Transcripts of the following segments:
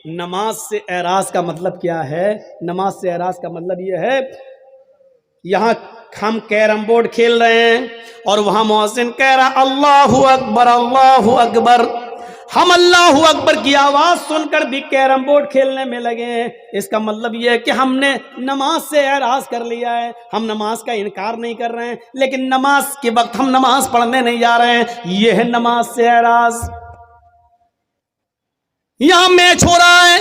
نماز سے اعراض کا مطلب کیا ہے؟ نماز سے اعراض کا مطلب یہ ہے، یہاں ہم کیرم بورڈ کھیل رہے ہیں اور وہاں مؤذن کہہ رہا اللہ اکبر اللہ اکبر، ہم اللہ اکبر کی آواز سن کر بھی کیرم بورڈ کھیلنے میں لگے ہیں، اس کا مطلب یہ ہے کہ ہم نے نماز سے اعراض کر لیا ہے، ہم نماز کا انکار نہیں کر رہے ہیں لیکن نماز کے وقت ہم نماز پڑھنے نہیں جا رہے ہیں، یہ ہے نماز سے اعراض۔ یہاں میچ ہو رہا ہے،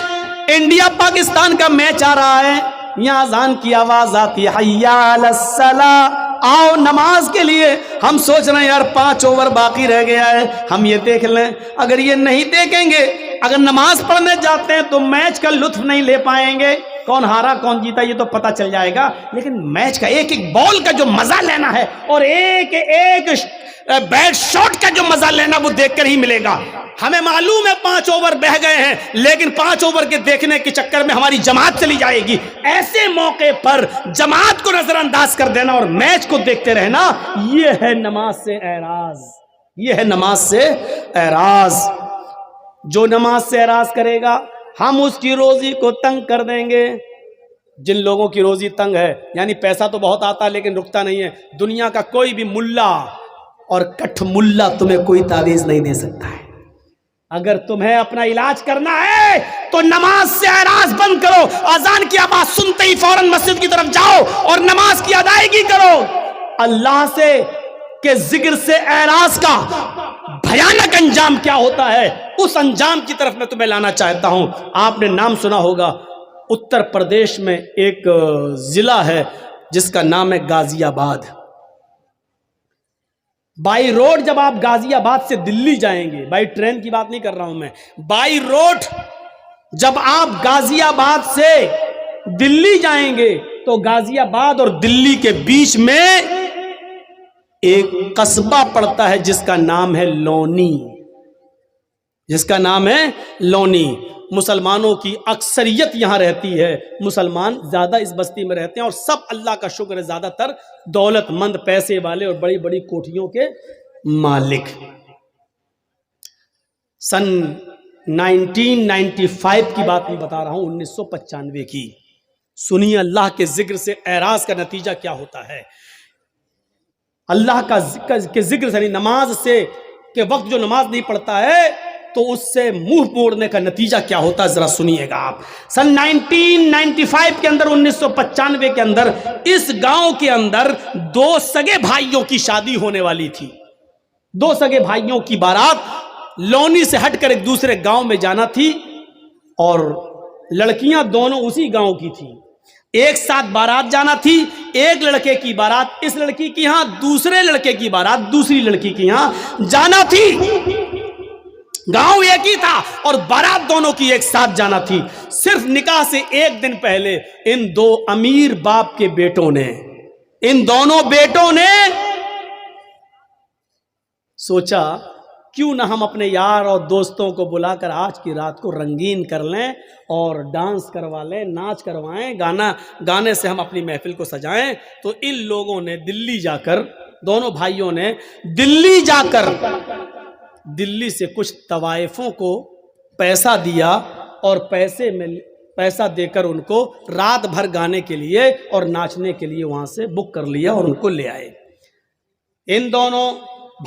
انڈیا پاکستان کا میچ آ رہا ہے، یہاں اذان کی آواز آتی ہے حی علی الصلاۃ، آؤ نماز کے لیے، ہم سوچ رہے ہیں یار 5 اوور باقی رہ گیا ہے، ہم یہ دیکھ لیں، اگر یہ نہیں دیکھیں گے، اگر نماز پڑھنے جاتے ہیں تو میچ کا لطف نہیں لے پائیں گے، کون ہارا کون جیتا یہ تو پتہ چل جائے گا، لیکن میچ کا ایک ایک بال کا جو مزہ لینا ہے اور ایک ایک بیٹ شاٹ کا جو مزہ لینا وہ دیکھ کر ہی ملے گا۔ ہمیں معلوم ہے 5 اوور بہ گئے ہیں لیکن 5 اوور کے دیکھنے کے چکر میں ہماری جماعت چلی جائے گی، ایسے موقع پر جماعت کو نظر انداز کر دینا اور میچ کو دیکھتے رہنا، یہ ہے نماز سے اعراض، یہ ہے نماز سے اعراض۔ جو نماز سے اعراض کرے گا ہم اس کی روزی کو تنگ کر دیں گے۔ جن لوگوں کی روزی تنگ ہے، یعنی پیسہ تو بہت آتا ہے لیکن رکتا نہیں ہے، دنیا کا کوئی بھی ملا اور کٹھ ملا تمہیں کوئی تعویذ نہیں دے سکتا ہے۔ اگر تمہیں اپنا علاج کرنا ہے تو نماز سے اعراض بند کرو، اذان کی آواز سنتے ہی فوراً مسجد کی طرف جاؤ اور نماز کی ادائیگی کرو۔ اللہ سے کے ذکر سے اعراض کا بھیانک انجام کیا ہوتا ہے، اس انجام کی طرف میں تمہیں لانا چاہتا ہوں۔ آپ نے نام سنا ہوگا، اتر پردیش میں ایک ضلع ہے جس کا نام ہے غازی آباد۔ بائی روڈ جب آپ غازی آباد سے دلی جائیں گے، بائی ٹرین کی بات نہیں کر رہا ہوں میں، بائی روڈ جب آپ غازی آباد سے دلی جائیں گے تو غازی آباد اور دلی کے بیچ میں ایک قصبہ پڑتا ہے جس کا نام ہے لونی، جس کا نام ہے لونی۔ مسلمانوں کی اکثریت یہاں رہتی ہے، مسلمان زیادہ اس بستی میں رہتے ہیں اور سب اللہ کا شکر ہے زیادہ تر دولت مند، پیسے والے اور بڑی بڑی کوٹھیوں کے مالک۔ سن 1995 کی بات میں بتا رہا ہوں، 1995 کی۔ سنیے اللہ کے ذکر سے اعراض کا نتیجہ کیا ہوتا ہے۔ اللہ کا ذکر سے، نماز سے کے وقت جو نماز نہیں پڑھتا ہے تو اس سے منہ موڑنے کا نتیجہ کیا ہوتا ہے، ذرا سنیے گا آپ۔ سن 1995 کے اندر، 1995 کے اندر اس گاؤں کے اندر 2 سگے بھائیوں کی شادی ہونے والی تھی۔ 2 سگے بھائیوں کی بارات لونی سے ہٹ کر ایک دوسرے گاؤں میں جانا تھی اور لڑکیاں دونوں اسی گاؤں کی تھی، ایک ساتھ بارات جانا تھی۔ ایک لڑکے کی بارات اس لڑکی کی یہاں، دوسرے لڑکے کی بارات دوسری لڑکی کی یہاں جانا تھی۔ گاؤں ایک ہی تھا اور بارات دونوں کی ایک ساتھ جانا تھی۔ صرف نکاح سے 1 دن پہلے ان 2 امیر باپ کے بیٹوں نے، ان دونوں بیٹوں نے سوچا کیوں نہ ہم اپنے یار اور دوستوں کو بلا کر آج کی رات کو رنگین کر لیں اور ڈانس کروا لیں، ناچ کروائیں، گانے سے ہم اپنی محفل کو سجائیں۔ تو ان لوگوں نے دلی جا کر، دونوں بھائیوں نے دلی جا کر دلی سے کچھ طوائفوں کو پیسہ دیا اور پیسہ دے کر ان کو رات بھر گانے کے لیے اور ناچنے کے لیے وہاں سے بک کر لیا اور ان کو لے آئے۔ ان دونوں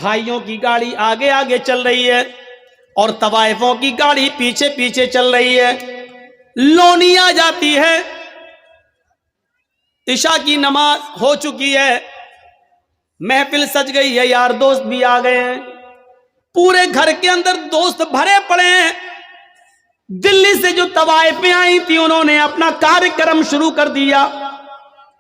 بھائیوں کی گاڑی آگے آگے چل رہی ہے اور طوائفوں کی گاڑی پیچھے پیچھے چل رہی ہے۔ لونی آ جاتی ہے، عشاء کی نماز ہو چکی ہے، محفل سج گئی ہے، یار دوست بھی آ گئے ہیں، پورے گھر کے اندر دوست بھرے پڑے ہیں۔ دلی سے جو طوائفیں آئی تھی انہوں نے اپنا کارکرم شروع کر دیا،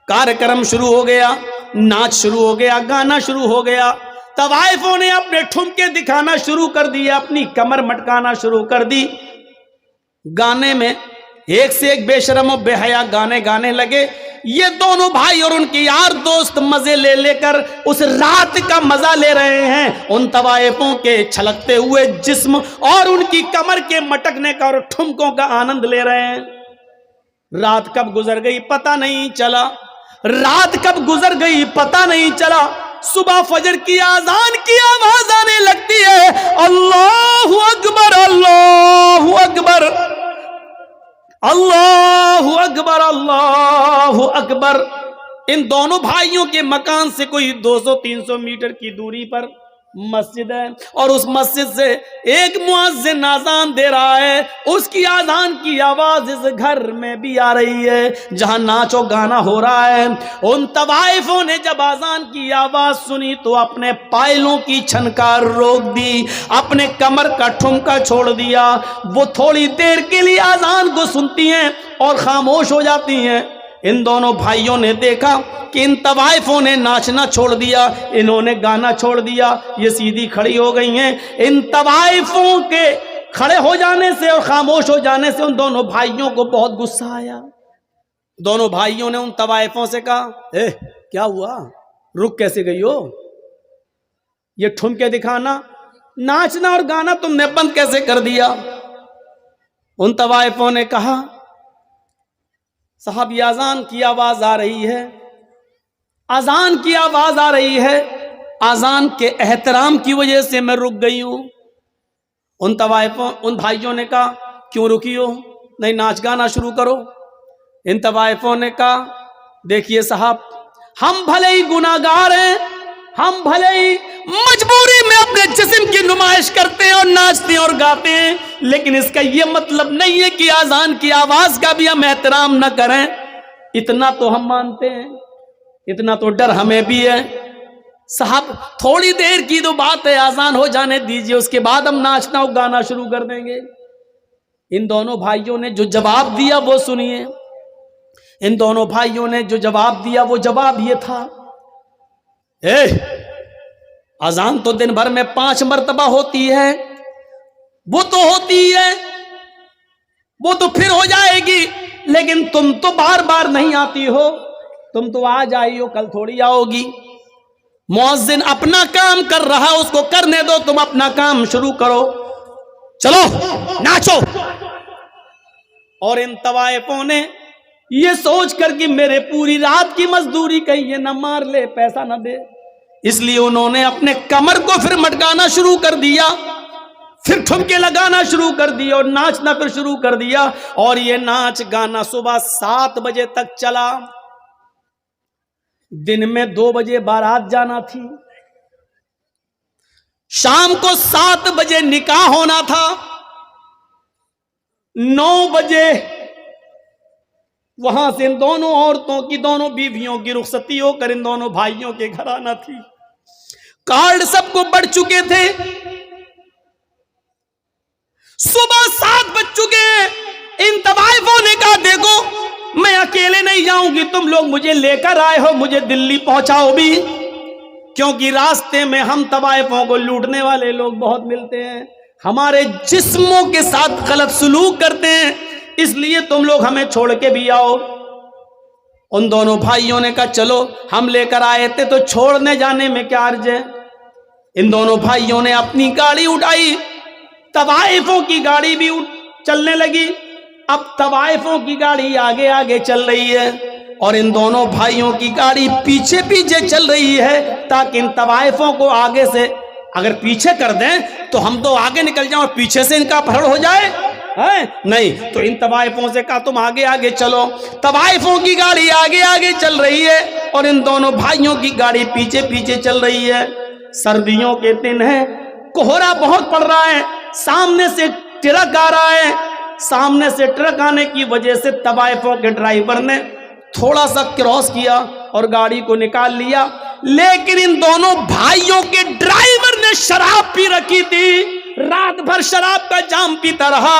کارکرم شروع ہو گیا، ناچ شروع ہو گیا، گانا شروع ہو گیا۔ طوائفوں نے اپنے ٹھمکے دکھانا شروع کر دیا، اپنی کمر مٹکانا شروع کر دی۔ گانے میں ایک سے ایک بے شرم و بے حیا گانے گانے لگے۔ یہ دونوں بھائی اور ان کے یار دوست مزے لے لے کر اس رات کا مزہ لے رہے ہیں، ان طوائفوں کے چھلکتے ہوئے جسم اور ان کی کمر کے مٹکنے کا اور ٹھمکوں کا آنند لے رہے ہیں۔ رات کب گزر گئی پتہ نہیں چلا، رات کب گزر گئی پتہ نہیں چلا۔ صبح فجر کی اذان کی آواز آنے لگتی ہے، اللہ اکبر اللہ اکبر۔ اللہ اکبر اللہ اکبر. ان دونوں بھائیوں کے مکان سے کوئی 200-300 میٹر کی دوری پر مسجد ہے اور اس مسجد سے ایک مؤذن اذان دے رہا ہے. اس کی اذان کی آواز اس گھر میں بھی آ رہی ہے جہاں ناچ و گانا ہو رہا ہے. ان طوائفوں نے جب اذان کی آواز سنی تو اپنے پائلوں کی چھنکار روک دی, اپنے کمر کا ٹھمکا چھوڑ دیا. وہ تھوڑی دیر کے لیے اذان کو سنتی ہیں اور خاموش ہو جاتی ہیں. ان دونوں بھائیوں نے دیکھا کہ ان طوائفوں نے ناچنا چھوڑ دیا, انہوں نے گانا چھوڑ دیا, یہ سیدھی کھڑی ہو گئی ہیں. ان طوائفوں کے کھڑے ہو جانے سے اور خاموش ہو جانے سے ان دونوں بھائیوں کو بہت غصہ آیا. دونوں بھائیوں نے ان طوائفوں سے کہا, کیا ہوا, رک کیسے گئی ہو, یہ ٹھمکے دکھانا, ناچنا اور گانا تم نے بند کیسے کر دیا؟ ان طوائفوں نے کہا, صاحب یہ اذان کی آواز آ رہی ہے, اذان کی آواز آ رہی ہے, اذان کے احترام کی وجہ سے میں رک گئی ہوں. ان بھائیوں نے کہا, کیوں رکی ہو, نہیں ناچ گانا شروع کرو. ان طوائفوں نے کہا, دیکھیے صاحب, ہم بھلے ہی گناہگار ہیں, ہم بھلے ہی مجبوری میں اپنے جسم کی نمائش کرتے ہیں اور ناچتے ہیں اور گاتے ہیں, لیکن اس کا یہ مطلب نہیں ہے کہ اذان کی آواز کا بھی ہم احترام نہ کریں. اتنا تو ہم مانتے ہیں, اتنا تو ڈر ہمیں بھی ہے. صاحب تھوڑی دیر کی تو بات ہے, اذان ہو جانے دیجئے, اس کے بعد ہم ناچنا اور گانا شروع کر دیں گے. ان دونوں بھائیوں نے جو جواب دیا وہ سنیے. ان دونوں بھائیوں نے جو جواب دیا وہ جواب یہ تھا, اذان تو دن بھر میں 5 مرتبہ ہوتی ہے, وہ تو ہوتی ہے, وہ تو پھر ہو جائے گی, لیکن تم تو بار بار نہیں آتی ہو, تم تو آج آئی ہو کل تھوڑی آؤ گی. مؤذن اپنا کام کر رہا, اس کو کرنے دو, تم اپنا کام شروع کرو, چلو ناچو. اور ان طوائفوں نے یہ سوچ کر کہ میرے پوری رات کی مزدوری کہیں یہ نہ مار لے, پیسہ نہ دے, اس لیے انہوں نے اپنے کمر کو پھر مٹکانا شروع کر دیا, پھر ٹھمکے لگانا شروع کر دیا اور ناچنا پھر شروع کر دیا. اور یہ ناچ گانا صبح 7 بجے تک چلا. دن میں 2 بجے بارات جانا تھی, شام کو 7 بجے نکاح ہونا تھا, 9 بجے وہاں سے ان دونوں عورتوں کی, دونوں بیویوں کی رخصتی ہو کر ان دونوں بھائیوں کے گھر آنا تھی. کارڈ سب کو بڑھ چکے تھے, صبح 7 بج چکے ہیں. ان طوائفوں نے کہا, دیکھو میں اکیلے نہیں جاؤں گی, تم لوگ مجھے لے کر آئے ہو, مجھے دلی پہنچاؤ بھی, کیونکہ راستے میں ہم طوائفوں کو لوٹنے والے لوگ بہت ملتے ہیں, ہمارے جسموں کے ساتھ غلط سلوک کرتے ہیں, اس لیے تم لوگ ہمیں چھوڑ کے بھی آؤ. ان دونوں بھائیوں نے کہا, چلو ہم لے کر آئے تھے تو چھوڑنے جانے میں کیا عرض ہے. ان دونوں بھائیوں نے اپنی گاڑی اٹھائی, طوائفوں کی گاڑی بھی چلنے لگی. اب طوائفوں کی گاڑی آگے آگے چل رہی ہے اور ان دونوں بھائیوں کی گاڑی پیچھے پیچھے چل رہی ہے, تاکہ ان طوائفوں کو آگے سے اگر پیچھے کر دیں تو ہم تو آگے نکل جائیں اور پیچھے سے ان کا پھڑ ہو جائے. نہیں, تو ان طوائفوں سے کہا تم آگے آگے چلو. طوائفوں کی گاڑی آگے آگے چل رہی ہے اور ان دونوں بھائیوں کی گاڑی پیچھے پیچھے چل رہی ہے. سردیوں کے دن ہیں, کوہرا بہت پڑ رہا ہے, سامنے سے ٹرک آ رہا ہے. سامنے سے ٹرک آنے کی وجہ سے طوائفوں کے ڈرائیور نے تھوڑا سا کراس کیا اور گاڑی کو نکال لیا, لیکن ان دونوں بھائیوں کے ڈرائیور نے شراب پی رکھی تھی. رات بھر شراب کا جام پیتا رہا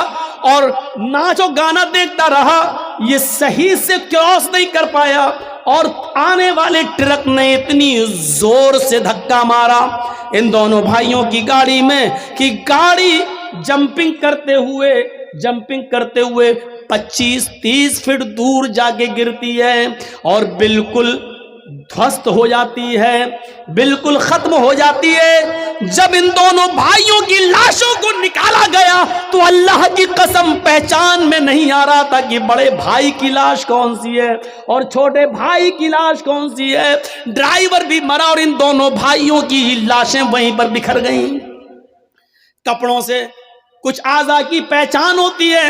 اور ناچ و گانا دیکھتا رہا, یہ صحیح سے کراس نہیں کر پایا اور آنے والے ٹرک نے اتنی زور سے دھکا مارا ان دونوں بھائیوں کی گاڑی میں کہ گاڑی جمپنگ کرتے ہوئے 25-30 فٹ دور جا کے گرتی ہے اور بالکل دھوست ہو جاتی ہے, بالکل ختم ہو جاتی ہے. جب ان دونوں بھائیوں کی لاشوں کو نکالا گیا تو اللہ کی قسم پہچان میں نہیں آ رہا تھا کہ بڑے بھائی کی لاش کون سی ہے اور چھوٹے بھائی کی لاش کون سی ہے. ڈرائیور بھی مرا اور ان دونوں بھائیوں کی لاشیں وہیں پر بکھر گئیں. کپڑوں سے کچھ اعضاء کی پہچان ہوتی ہے,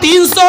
300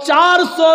400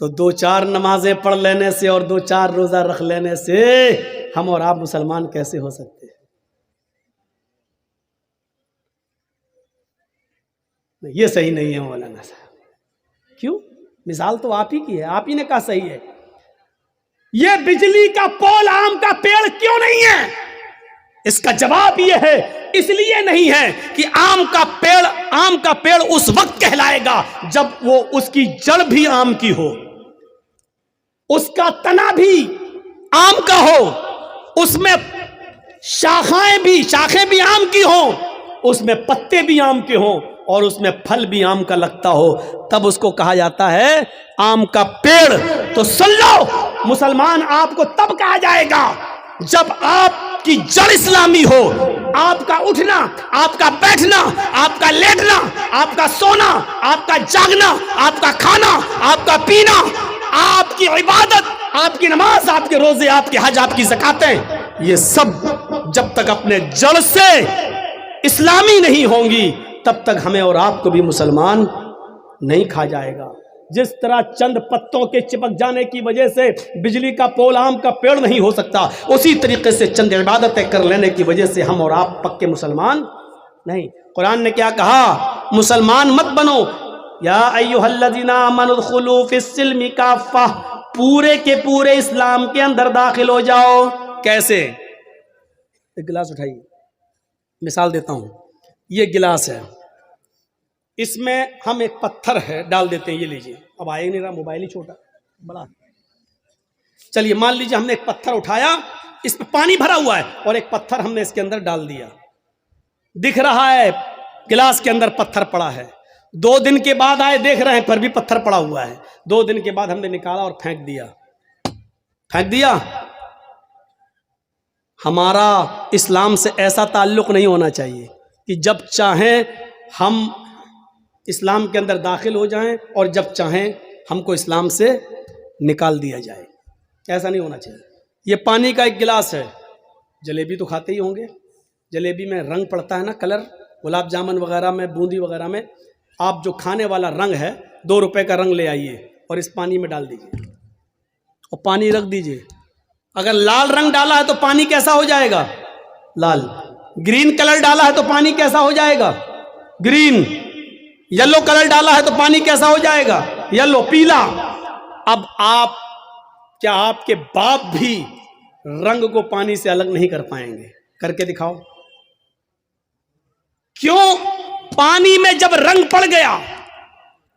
تو 2-4 نمازیں پڑھ لینے سے اور 2-4 روزہ رکھ لینے سے ہم اور آپ مسلمان کیسے ہو سکتے ہیں؟ یہ صحیح نہیں ہے مولانا صاحب. کیوں؟ مثال تو آپ ہی کی ہے, آپ ہی نے کہا صحیح ہے. یہ بجلی کا پول آم کا پیڑ کیوں نہیں ہے؟ اس کا جواب یہ ہے, اس لیے نہیں ہے کہ آم کا پیڑ اس وقت کہلائے گا جب وہ اس کی جڑ بھی آم کی ہو, اس کا تنا بھی آم کا ہو, اس میں شاخیں بھی آم کی ہوں, اس میں پتے بھی آم کے ہوں, اور اس میں پھل بھی آم کا لگتا ہو, تب اس کو کہا جاتا ہے آم کا پیڑ. تو سن لو مسلمان, آپ کو تب کہا جائے گا جب آپ کی جڑ اسلامی ہو. آپ کا اٹھنا, آپ کا بیٹھنا, آپ کا لیٹنا, آپ کا سونا, آپ کا جاگنا, آپ کا کھانا, آپ کا پینا, آپ کی عبادت, آپ کی نماز, آپ کے روزے, آپ کے حج, آپ کی زکاتیں, یہ سب جب تک اپنے جڑ سے اسلامی نہیں ہوں گی تب تک ہمیں اور آپ کو بھی مسلمان نہیں کھا جائے گا. جس طرح چند پتوں کے چپک جانے کی وجہ سے بجلی کا پول آم کا پیڑ نہیں ہو سکتا, اسی طریقے سے چند عبادتیں کر لینے کی وجہ سے ہم اور آپ پکے مسلمان نہیں. قرآن نے کیا کہا؟ مسلمان مت بنو, یا ایھا الذین آمنوا ادخلوا فی السلم کافہ, پورے کے پورے اسلام کے اندر داخل ہو جاؤ. کیسے؟ ایک گلاس اٹھائیے, مثال دیتا ہوں. یہ گلاس ہے, اس میں ہم ایک پتھر ہے ڈال دیتے ہیں, یہ لیجئے. اب آئے نہیں رہا, موبائل ہی چھوٹا بڑا. چلیے مان لیجئے ہم نے ایک پتھر اٹھایا, اس پہ پانی بھرا ہوا ہے, اور ایک پتھر ہم نے اس کے اندر ڈال دیا. دکھ رہا ہے گلاس کے اندر پتھر پڑا ہے. 2 دن کے بعد آئے, دیکھ رہے ہیں پر بھی پتھر پڑا ہوا ہے. 2 دن کے بعد ہم نے نکالا اور پھینک دیا. ہمارا اسلام سے ایسا تعلق نہیں ہونا چاہیے کہ جب چاہیں ہم اسلام کے اندر داخل ہو جائیں اور جب چاہیں ہم کو اسلام سے نکال دیا جائے. ایسا نہیں ہونا چاہیے. یہ پانی کا ایک گلاس ہے. جلیبی تو کھاتے ہی ہوں گے. جلیبی میں رنگ پڑتا ہے نا, کلر, گلاب جامن وغیرہ میں, بوندی وغیرہ میں. آپ جو کھانے والا رنگ ہے 2 روپے کا رنگ لے آئیے اور اس پانی میں ڈال دیجیے اور پانی رکھ دیجیے. اگر لال رنگ ڈالا ہے تو پانی کیسا ہو جائے گا؟ لال. گرین کلر ڈالا ہے تو پانی کیسا ہو جائے گا؟ گرین. یلو کلر ڈالا ہے تو پانی کیسا ہو جائے گا؟ یلو, پیلا. اب آپ کے باپ بھی رنگ کو پانی سے الگ نہیں کر پائیں گے. کر کے دکھاؤ. کیوں؟ پانی میں جب رنگ پڑ گیا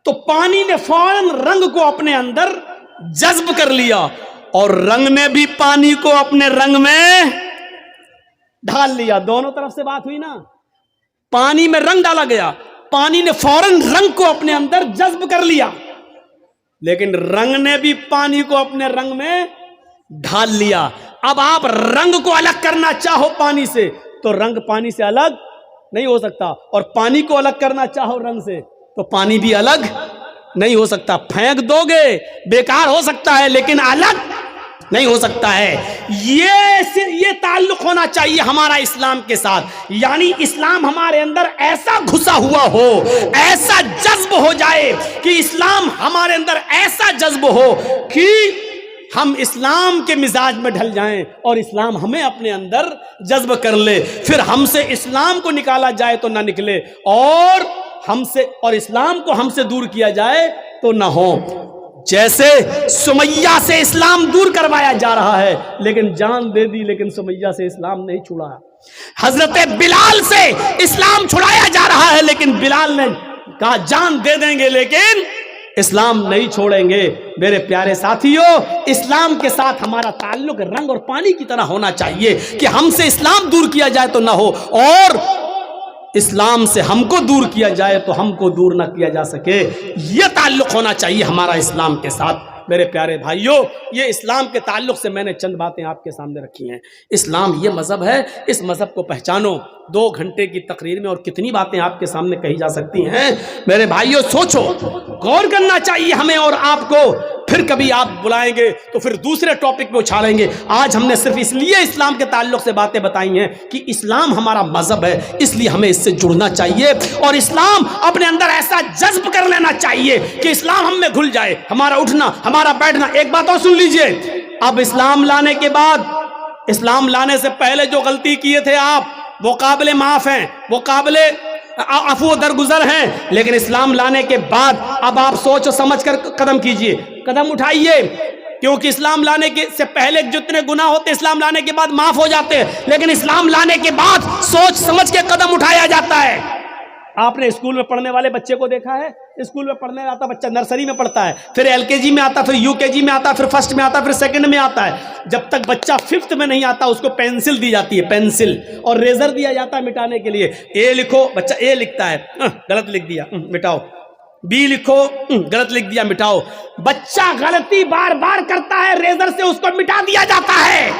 تو پانی نے فوراً رنگ کو اپنے اندر جذب کر لیا, اور رنگ نے بھی پانی کو اپنے رنگ میں ڈھال لیا. دونوں طرف سے بات ہوئی نا. پانی میں رنگ ڈالا گیا, پانی نے فوراً رنگ کو اپنے اندر جذب کر لیا, لیکن رنگ نے بھی پانی کو اپنے رنگ میں ڈھال لیا. اب آپ رنگ کو الگ کرنا چاہو پانی سے تو رنگ پانی سے الگ نہیں ہو سکتا, اور پانی کو الگ کرنا چاہو رنگ سے تو پانی بھی الگ نہیں ہو سکتا. پھینک دو گے, بیکار ہو سکتا ہے لیکن الگ نہیں ہو سکتا ہے. یہ تعلق ہونا چاہیے ہمارا اسلام کے ساتھ. یعنی اسلام ہمارے اندر ایسا گھسا ہوا ہو, ایسا جذب ہو جائے کہ اسلام ہمارے اندر ایسا جذب ہو کہ ہم اسلام کے مزاج میں ڈھل جائیں اور اسلام ہمیں اپنے اندر جذب کر لے. پھر ہم سے اسلام کو نکالا جائے تو نہ نکلے, اور اسلام کو ہم سے دور کیا جائے تو نہ ہو. جیسے سمیہ سے اسلام دور کروایا جا رہا ہے, لیکن جان دے دی, لیکن سمیہ سے اسلام نہیں چھڑا. حضرت بلال سے اسلام چھڑایا جا رہا ہے, لیکن بلال نے کہا جان دے دیں گے لیکن اسلام نہیں چھوڑیں گے. میرے پیارے ساتھیوں, اسلام کے ساتھ ہمارا تعلق رنگ اور پانی کی طرح ہونا چاہیے کہ ہم سے اسلام دور کیا جائے تو نہ ہو, اور اسلام سے ہم کو دور کیا جائے تو ہم کو دور نہ کیا جا سکے. یہ تعلق ہونا چاہیے ہمارا اسلام کے ساتھ. میرے پیارے بھائیوں, یہ اسلام کے تعلق سے میں نے چند باتیں آپ کے سامنے رکھی ہیں. اسلام یہ مذہب ہے, اس مذہب کو پہچانو. 2 گھنٹے کی تقریر میں اور کتنی باتیں آپ کے سامنے کہی جا سکتی ہیں. میرے بھائیوں سوچو, غور کرنا چاہیے ہمیں اور آپ کو. پھر پھر کبھی آپ بلائیں گے تو پھر دوسرے ٹاپک پہ اچھالیں گے. آج ہم نے صرف اس لیے اسلام کے تعلق سے باتیں بتائی ہیں کہ اسلام ہمارا مذہب ہے, اس لیے ہمیں اس سے جڑنا چاہیے اور اسلام اپنے اندر ایسا جذب کر لینا چاہیے کہ اسلام ہم میں گھل جائے, ہمارا اٹھنا, ہمارا بیٹھنا. ایک بات اور سن لیجئے, اب اسلام لانے کے بعد, اسلام لانے سے پہلے جو غلطی کیے تھے آپ وہ قابل معاف ہیں, وہ قابل عفو درگزر ہیں, لیکن اسلام لانے کے بعد اب آپ سوچ و سمجھ کر قدم کیجئے, قدم اٹھائیے, کیونکہ اسلام لانے کے سے پہلے جتنے گناہ ہوتے اسلام لانے کے بعد معاف ہو جاتے ہیں, لیکن اسلام لانے کے بعد سوچ سمجھ کے قدم اٹھایا جاتا ہے. آپ نے اسکول میں پڑھنے والے بچے کو دیکھا ہے, اسکول میں پڑھنے آتا بچہ نرسری میں پڑھتا ہے, پھر ایل کے جی میں آتا, پھر یو کے جی میں آتا, پھر فرسٹ میں آتا, پھر سیکنڈ میں آتا ہے. جب تک بچہ ففتھ میں نہیں آتا اس کو پینسل دی جاتی ہے, پینسل, اور ریزر دیا جاتا ہے مٹانے کے لیے. اے لکھو, بچہ اے لکھتا ہے, غلط لکھ دیا, مٹاؤ. بی لکھو, غلط لکھ دیا, مٹاؤ. بچہ غلطی بار بار کرتا ہے, ریزر سے اس کو مٹا دیا جاتا ہے.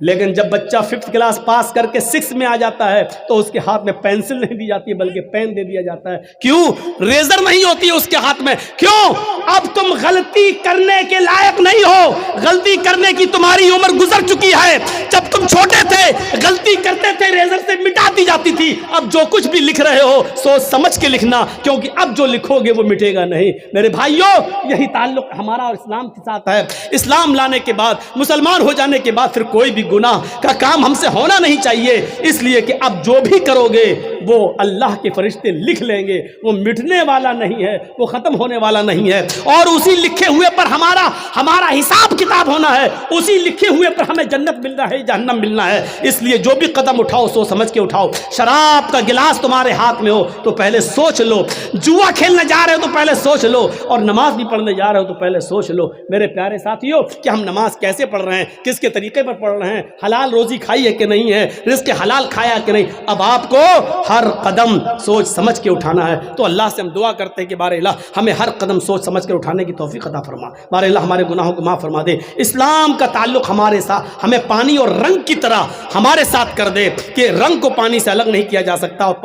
لیکن جب بچہ 5th کلاس پاس کر کے 6 میں آ جاتا ہے تو اس کے ہاتھ میں پینسل نہیں دی جاتی بلکہ پین دے دیا جاتا ہے. کیوں؟ ریزر نہیں ہوتی ہے اس کے ہاتھ میں. کیوں؟ اب تم غلطی کرنے کے لائق نہیں ہو, غلطی کرنے کی تمہاری عمر گزر چکی ہے. جب تم چھوٹے تھے غلطی کرتے تھے ریزر سے مٹا دی جاتی تھی. اب جو کچھ بھی لکھ رہے ہو سوچ سمجھ کے لکھنا, کیونکہ اب جو لکھو گے وہ مٹے گا نہیں. میرے بھائیوں, یہی تعلق ہمارا اور اسلام کے ساتھ ہے. اسلام لانے کے بعد, مسلمان ہو جانے کے بعد پھر کوئی بھی گناہ کا کام ہم سے ہونا نہیں چاہیے, اس لیے کہ اب جو بھی کرو گے وہ اللہ کے فرشتے لکھ لیں گے, وہ مٹنے والا نہیں ہے, وہ ختم ہونے والا نہیں ہے, اور اسی لکھے ہوئے پر ہمارا حساب کتاب ہونا ہے, اسی لکھے ہوئے پر ہمیں جنت ملنا ہے, جہنم ملنا ہے. اس لیے جو بھی قدم اٹھاؤ سوچ سمجھ کے اٹھاؤ. شراب کا گلاس تمہارے ہاتھ میں ہو تو پہلے سوچ لو, جوا کھیلنے جا رہے ہو تو پہلے سوچ لو, اور نماز بھی پڑھنے جا رہے ہو تو پہلے سوچ لو. میرے پیارے ساتھیوں, کہ ہم نماز کیسے پڑھ رہے ہیں, کس کے طریقے پر پڑھ رہے ہیں, حلال روزی کھائی ہے کہ نہیں ہے, رزق حلال کھایا کہ نہیں. اب آپ کو ہر قدم سوچ سمجھ کے اٹھانا ہے. تو اللہ سے ہم دعا کرتے ہیں کہ بار الہ ہمیں ہر قدم سوچ سمجھ کے اٹھانے کی توفیق عطا فرما. بار الہ ہمارے گناہوں کو معاف فرما دے. اسلام کا تعلق ہمارے ساتھ, ہمیں پانی اور رنگ کی طرح ہمارے ساتھ کر دے کہ رنگ کو پانی سے الگ نہیں کیا جا سکتا, اور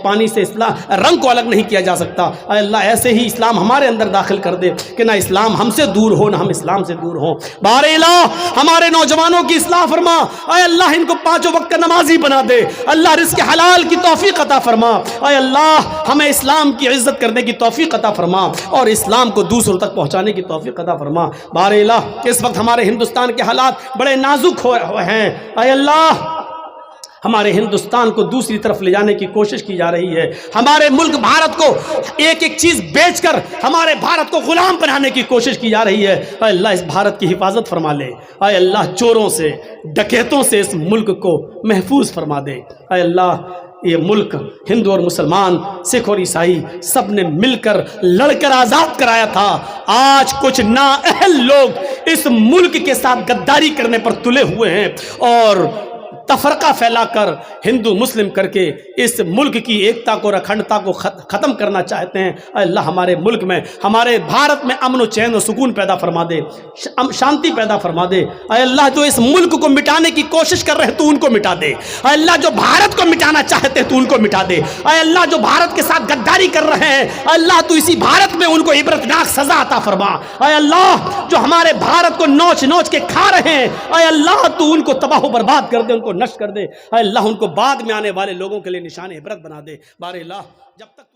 پانی سے رنگ کو الگ نہیں کیا جا سکتا. اے اللہ ایسے ہی اسلام ہمارے اندر داخل کر دے کہ نہ اسلام ہم سے دور ہو نہ ہم اسلام سے دور ہوں. بار الہ ہمارے نوجوانوں کی اصلاح فرما. اے اللہ ان کو 5 وقت کا نمازی بنا دے. اللہ رزق حلال کی توفیق عطا فرما. اے اللہ ہمیں اسلام کی عزت کرنے کی توفیق عطا فرما اور اسلام کو دوسروں تک پہنچانے کی توفیق عطا فرما. بار الہ اس وقت ہمارے ہندوستان کے حالات بڑے نازک ہوئے ہیں. اے اللہ ہمارے ہندوستان کو دوسری طرف لے جانے کی کوشش کی جا رہی ہے. ہمارے ملک بھارت کو ایک ایک چیز بیچ کر ہمارے بھارت کو غلام بنانے کی کوشش کی جا رہی ہے. اے اللہ اس بھارت کی حفاظت فرما لے. اے اللہ چوروں سے, ڈکیتوں سے اس ملک کو محفوظ فرما دے. اے اللہ یہ ملک ہندو اور مسلمان, سکھ اور عیسائی سب نے مل کر لڑ کر آزاد کرایا تھا. آج کچھ نااہل لوگ اس ملک کے ساتھ غداری کرنے پر تلے ہوئے ہیں اور تفرقہ پھیلا کر ہندو مسلم کر کے اس ملک کی ایکتا کو اور اکھنڈتا کو ختم کرنا چاہتے ہیں. اے اللہ ہمارے ملک میں, ہمارے بھارت میں امن و چین و سکون پیدا فرما دے, شانتی پیدا فرما دے. اے اللہ جو اس ملک کو مٹانے کی کوشش کر رہے ہیں تو ان کو مٹا دے. اے اللہ جو بھارت کو مٹانا چاہتے ہیں تو ان کو مٹا دے. اے اللہ جو بھارت کے ساتھ غداری کر رہے ہیں, اے اللہ تو اسی بھارت میں ان کو عبرتناک سزا عطا فرما. اے اللہ جو ہمارے بھارت کو نوچ نوچ کے کھا رہے ہیں, اے اللہ تو ان کو تباہ و برباد کر دے, ان کو نشٹ کر دے. اے اللہ ان کو بعد میں آنے والے لوگوں کے لیے نشان عبرت بنا دے. بار الہ جب تک